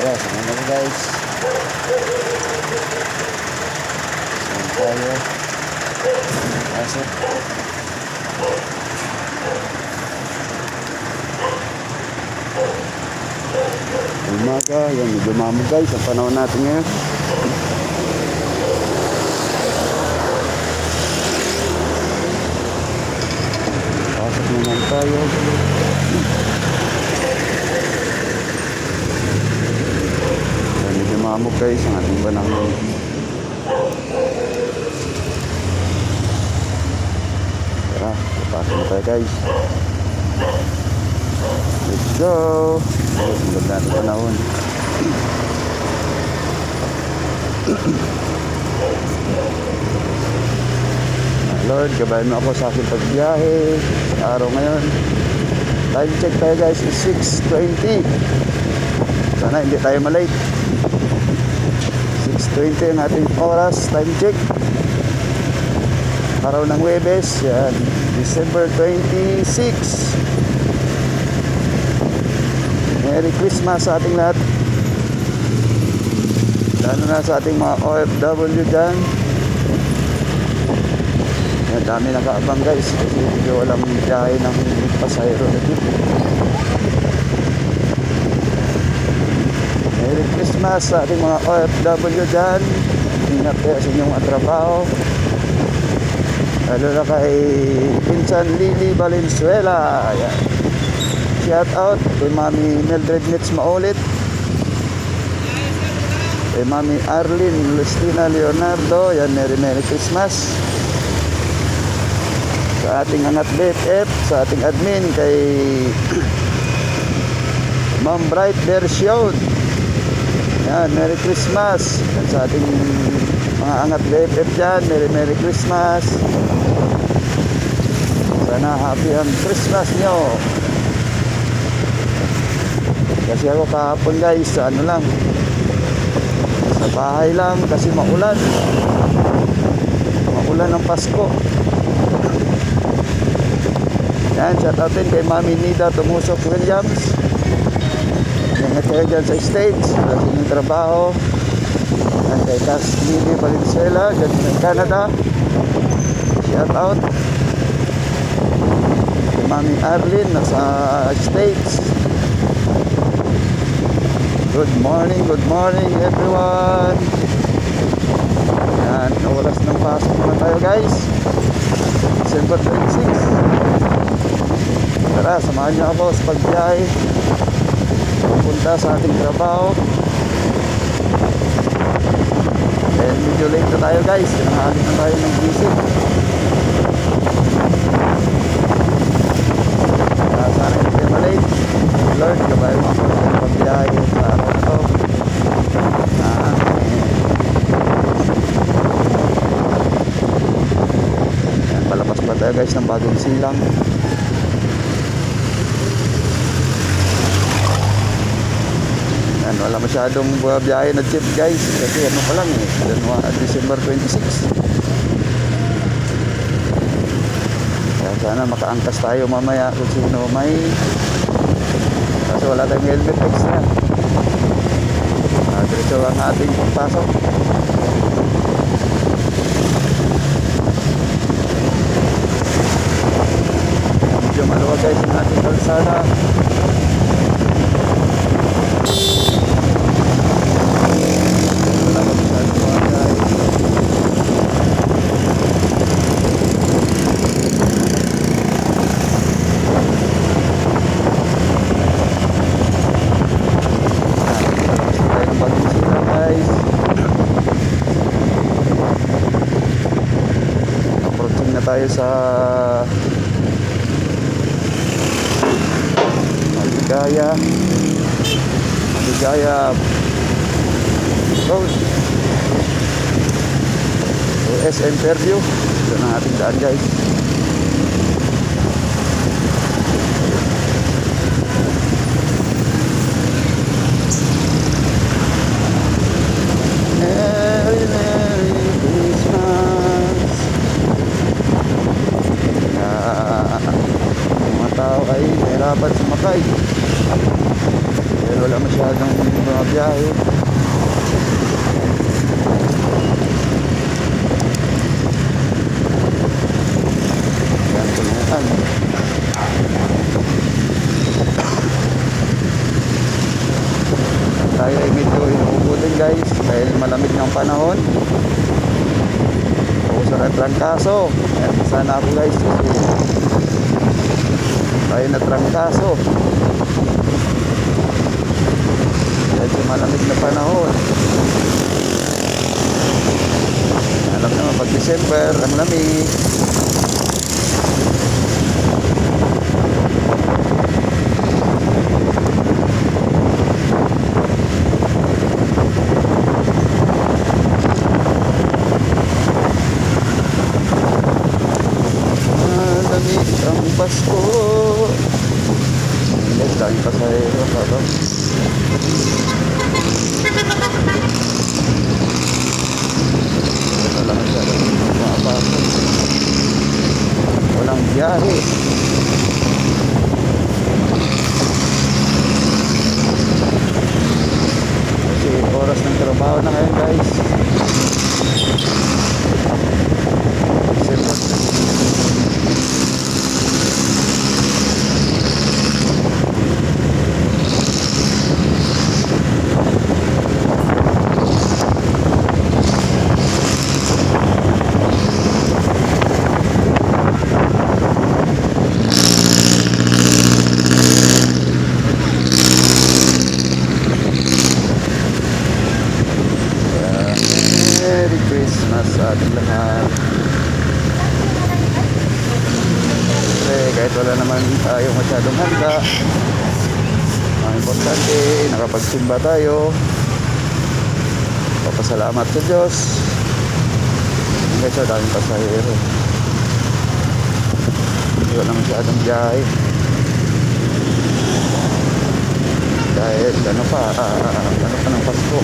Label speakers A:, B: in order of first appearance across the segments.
A: Kaya sama na guys. Saan tayo? Pasok. Umaga, yan medyo mamog guys ang panahon natin ngayon. Pasok naman tayo. Yan medyo mamog guys ang ating panahon. Tara, pasok na tayo guys. Let's go. Sunod natin panahon. Lord, gabayan mo ako sa aking pagbiyahe sa araw ngayon. Time check tayo guys is 6:20. Sana hindi tayo malate. 6:20 ang ating oras. Time check. Araw ng Huwebes. Yan. December 26. Merry Christmas sa ating lahat. Lalo na sa ating mga OFW dyan. Yan, dami nakaabang guys. Kasi hindi walang biyahe ng pasahero na dito. Merry Christmas sa ating mga OFW dyan. Ingat kayo sa inyong mga trabaho. Lalo na kay Pinsan Lily Valenzuela. Yan. Shout out kay Mami Mildred Nitz Maulit, kay Mami Arlene Lustina Leonardo. Yan, Merry Christmas sa ating angat BFF, sa ating admin kay Ma'am Bright Version. Yan, Merry Christmas. Yan, sa ating mga angat BFF dyan, Merry Christmas. Sana happy ang Christmas nyo. Kasi ako kahapon guys, sa ano lang, sa bahay lang kasi maulan ng Pasko. Yan, shout out din kay Mami Nida Tumusok Williams. Ingat kayo dyan sa States, sa inyong trabaho. Yan, kay Cass Lily Valenzuela dyan sa Canada. Shout out kay Mami Arlene nasa States. Good morning everyone. Yan, oras ng pasok na tayo guys. December 26. Tara, samahan niyo ako sa pagbiyahe pupunta sa ating trabaho. And medyo late na tayo guys. Sinanghali na tayo ng gising. Sana hindi tayo malate. Lord, gabay mo ako sa pagbiyahe sa araw na to. Yan, palapas pa tayo guys ng bagong silang. Yan, wala masyadong biyahe na jeep guys. Kasi ano pa lang December 26. Yan, sana makaangkas tayo mamaya kung sino may. Kasi wala tayong helmet extra. Diretso ang ating pagpasok. Medyo maluwag guys ang ating kalsada. Wala pa masyadong mga guys. Tayo sa Maligaya Road, SM Fairview. Ito na ating daan guys. Merry Christmas. Mga tao ay nahirapan sumakay dahil wala masyadong mga biyahe. Yan, tulungan. Tayo ay medyo inuubo din guys dahil malamig ng panahon. Uso na trangkaso. Ayan, sana ako guys kasi tayo na trangkaso. Dahil sa malamig na panahon. Alam naman pag December ang lamig. Ang Pasko. Guys, daming pasahero pa ba? Ito lang siya. Mapapasok. Walang biyahe. Kasi oras ng trabaho na ngayon guys. Merry Christmas sa ating lahat. Siyempre, kahit wala naman tayo masyadong handa, ang importante, nakapagsimba tayo. Papasalamat sa Diyos. Hanggang sa daming pasahero. Hindi wala masyadong biyahe. Dahil ano pa ng Pasko.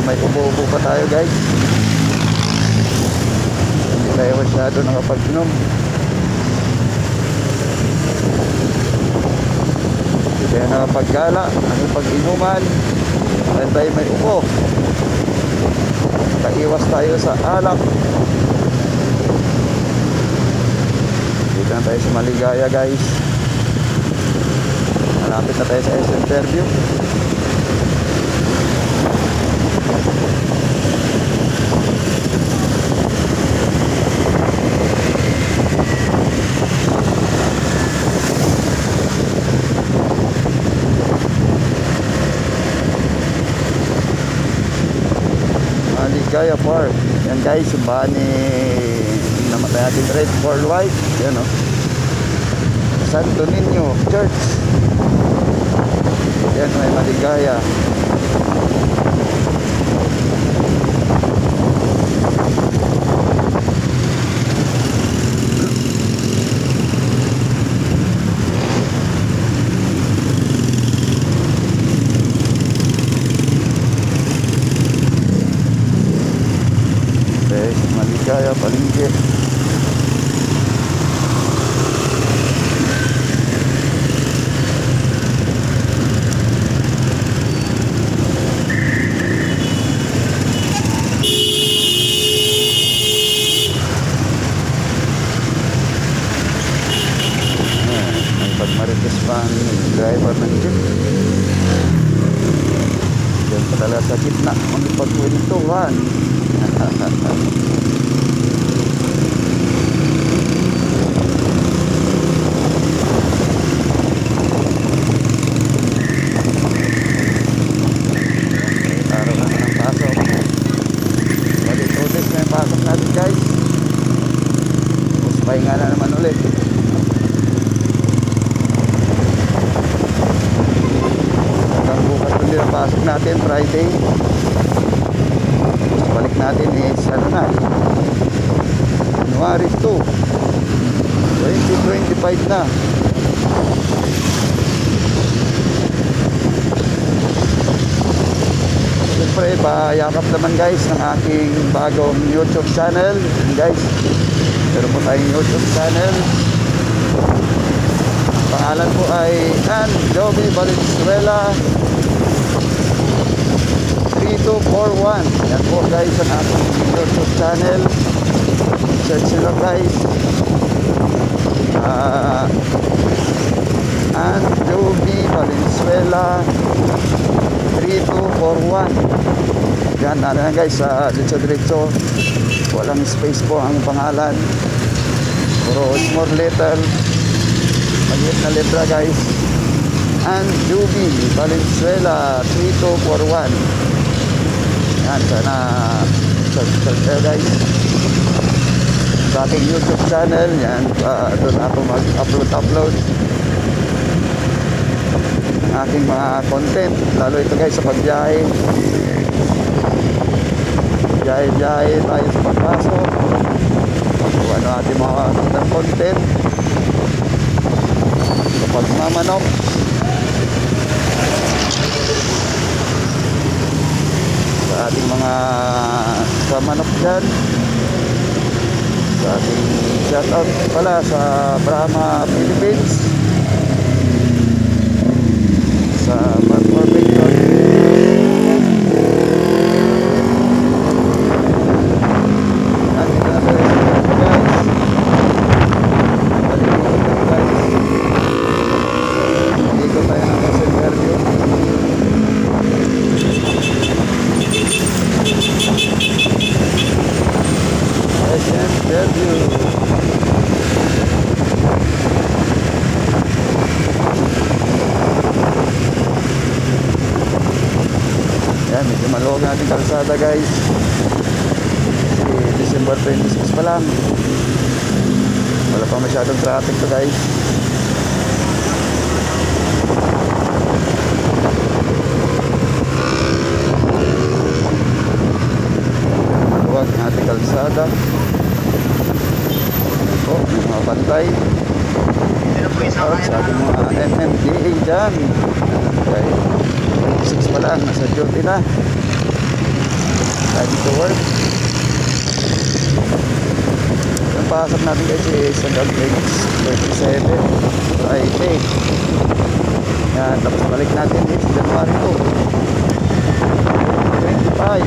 A: May ubo-ubo pa tayo guys. Hindi tayo masyado nakapag-inom. Hindi tayo nakapag-gala. Ano pag-inuman dahil tayo may ubo. Kaiwas tayo sa alak. Dito na tayo sa Maligaya guys. Malapit na tayo sa SM Fairview. Maligaya Park. Yan guys, yung bahan ni namatay ating red for white. Yan o. Santo Niño Church. Yan, may Maligaya. Maligaya Palengke. May pagmarites pa ang driver ng jeep. Diyan padala sa gitna ang pagkwentuhan. Pahinga na naman ulit. Hanggang bukas ulit ang pasok natin Friday. Balik natin is ano na, January 2, 2025 na. Siyempre, payakap naman guys ng aking bagong YouTube channel. Guys, meron po tayong YouTube channel. Pangalan po ay Joby Valenzuela 3241. Yan po guys ang aking YouTube channel. Search nyo lang guys. Joby Valenzuela 3241. Yan, ano yan guys, diretso-diretso. Walang space po ang pangalan. Puro small letter. Maliit na letra guys. Joby Valenzuela 3241. Yan, sana subscribe kayo guys sa aking YouTube channel. Yan, doon ako mag-upload aking mga content, lalo ito guys sa pagbiyahe tayo sa pagpasok, kung ano ating mga content sa pagmamanok sa ating mga manok dyan, sa ating shoutout pala sa Brahma Philippines, sa Marpor medyo maluwag natin kalsada guys. December 26 pa lang, wala pa masyadong traffic to guys. Maluwag natin kalsada. Ito, yung mga bantay sa ating mga MMDA dyan. Okay, 26 pa lang, nasa duty na, ready to work. Ang pasok natin guys is hanggang 37 Friday. Yan, tapos balik natin is January 2, 25.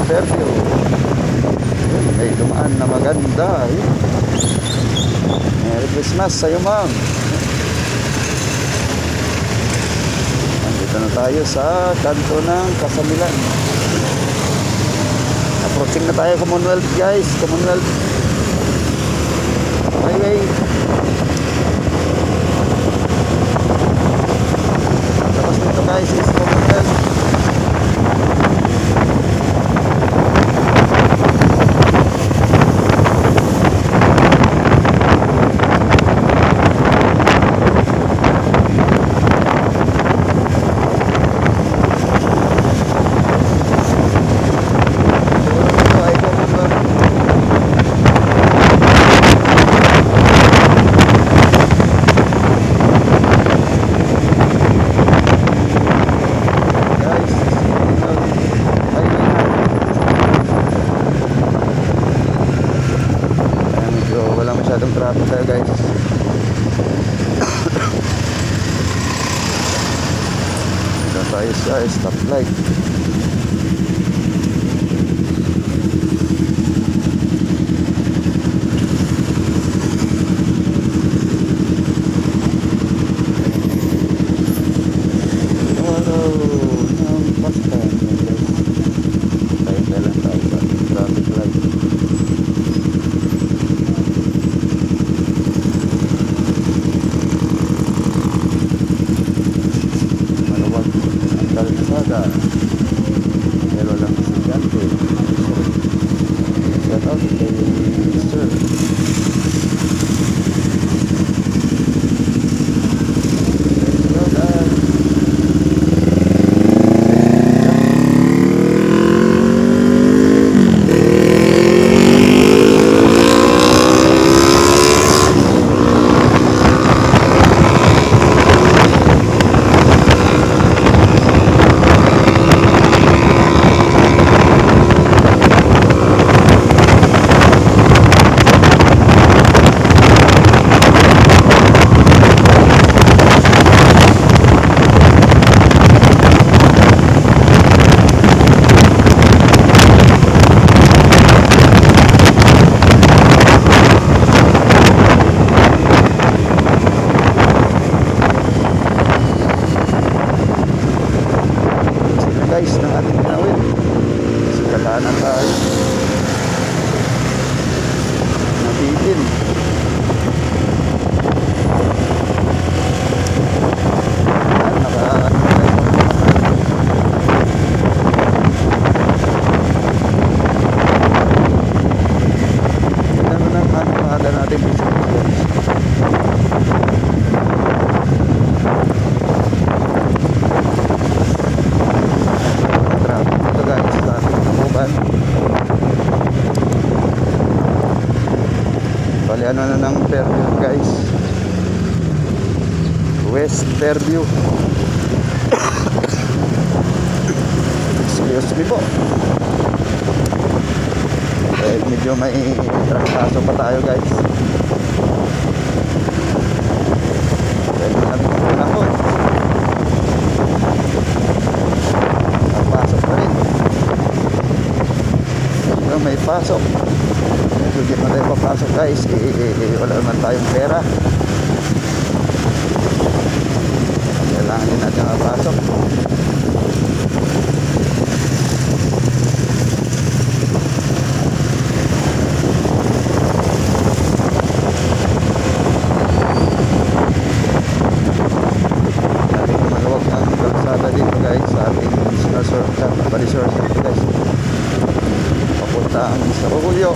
A: Fairview. May dumaan na maganda. Merry Christmas sa'yo ma'am. Nandito na tayo sa kanto ng Kasamilan. Approaching na tayo Commonwealth guys. Commonwealth Highway. Tapos nito guys is Commonwealth. Masyadong traffic tayo guys. Dito tayo sa stoplight. Ayan, guys. Tayo lang tayo sa traffic light. Maluwag ang kalsada. Pero lang estudyante. Shout out kay Sir. Guys, ng ating ginawin sa katanan tayo nabitin. Ano na ang pahada natin guys. Bali ano na ng Fairview guys, West Fairview. Excuse me po, medyo may trangkaso pa tayo guys. Dahil malamig ang panahon, pasok pa rin, medyo may pasok. Hindi pa tayo papasok guys, wala naman tayong pera. Kailangan din natin mapasok. Natin maluwag ang kalsada dito guys sa ating shortcut, bali shortcut guys, papunta ang sa Rugulyo.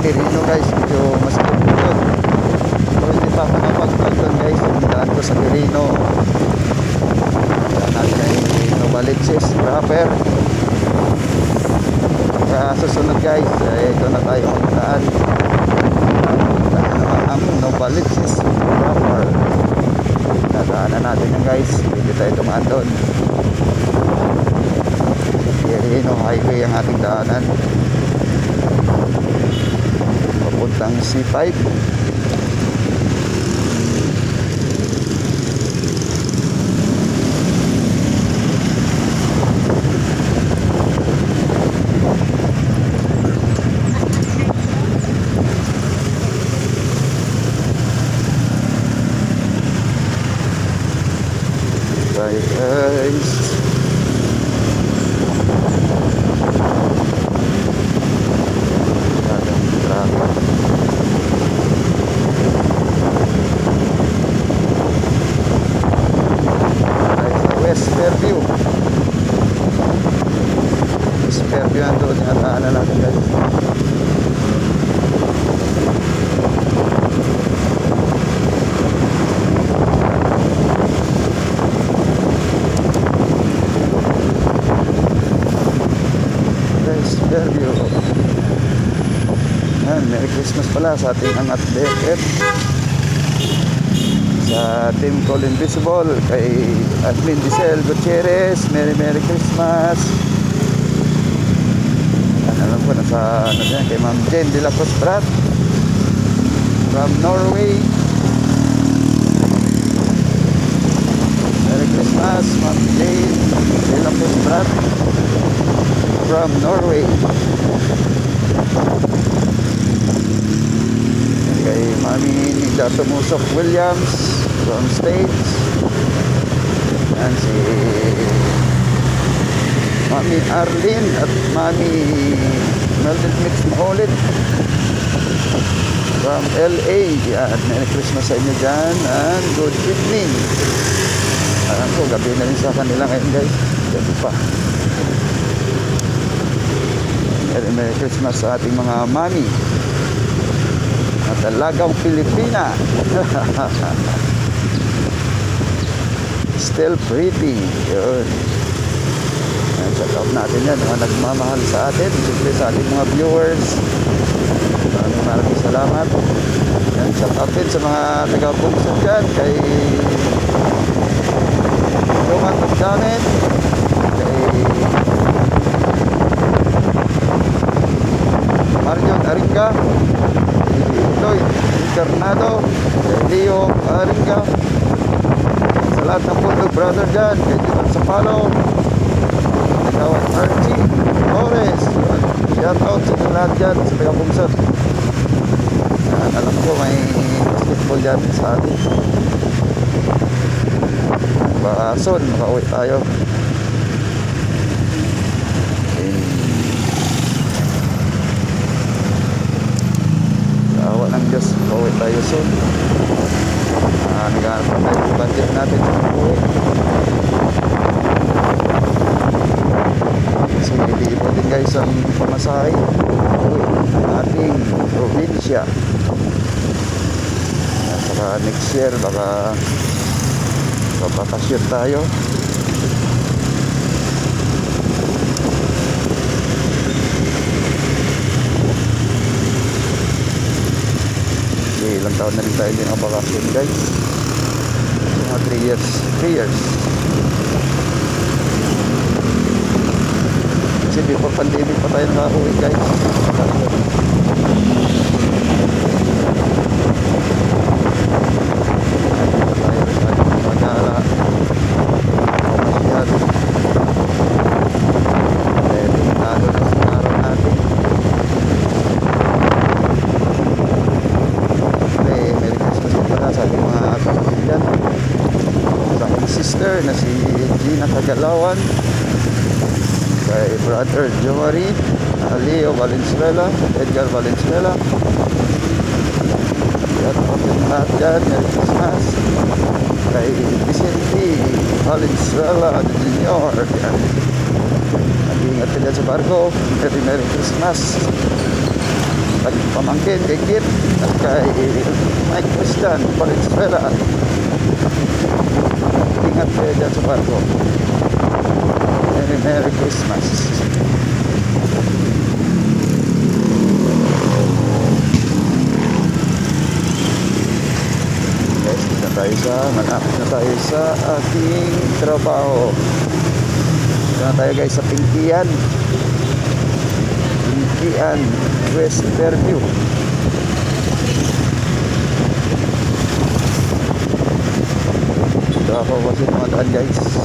A: Quirino guys, medyo mas good yun. Pero hindi pa ako napag-doon guys. Pagdaan ko sa Quirino, daan natin ay Novaliches proper. Kaya susunod guys, ito na tayo magdaan. Daan naman ang Novaliches proper. Dadaanan natin yan guys, hindi tayo tumaan doon. Quirino highway ang ating daanan papuntang C5. Bye guys. Fairview. Fairview ang doon yung ataan na natin guys. Guys, Fairview. Yan, Merry Christmas pala sa ating angat BFF. Sa Team Call Invisible, kay Admin Diesel Gutierrez, Merry Christmas. Alam ko, nasa ano dyan, kay Ma'am Jane de la Cruz Prat from Norway. Merry Christmas, Ma'am Jane de la Cruz Prat from Norway. Kay Mami Edgar Tumusok Williams from States. Yan si Mami Arlene at Mami Melvin Mix Maulit from LA. Yan, Merry Christmas sa inyo dyan and good evening. Alam ko, gabi na rin sa kanila ngayon guys. Gabi pa. Merry Christmas sa ating mga mami na talagang Pilipina. Still pretty. Yun. Check out natin yan, mga nagmamahal sa atin, siyempre sa ating mga viewers. Maraming salamat. Yan, check out din sa mga taga-bungsod dyan kay Roman Magdamit, kay Marion Aringa, Lloyd Internado, kay Leo Aringa, sa lahat ng Bulldog brother dyan, kay Divan Sapalo, Kawat Archie Torres. Shout out sa inyo lahat dyan sa taga-bungsod. Alam ko may basketball dyan sa atin. Soon makauwi tayo. Awa ng Diyos, makauwi tayo soon. Naghahanap pa tayo ng budget natin sa uwi. So nilibo din guys ang pamasahe uwi ng ating probinsya. Saka next year baka papakasyon tayo. Ilang taon na rin tayo din ang bakasyon guys. Mga 3 years. Kasi before pandemic pa tayo nakauwi guys. Na si Gina Kagalawan, kay brother Joari, Leo Valenzuela, Edgar Valenzuela. At lahat dyan, Merry Christmas. Kay Vicente Valenzuela Jr. Nag-iingat ka dyan sa barko. Merry Christmas. Laging pamangkin kay Kit at kay Mike Christian Valenzuela. Ingat kayo dyan sa barko. Merry Christmas. Guys, malapit na tayo sa ating trabaho. Dito na tayo guys sa Pinkian, West Fairview. Ito ako kasi tumataan guys.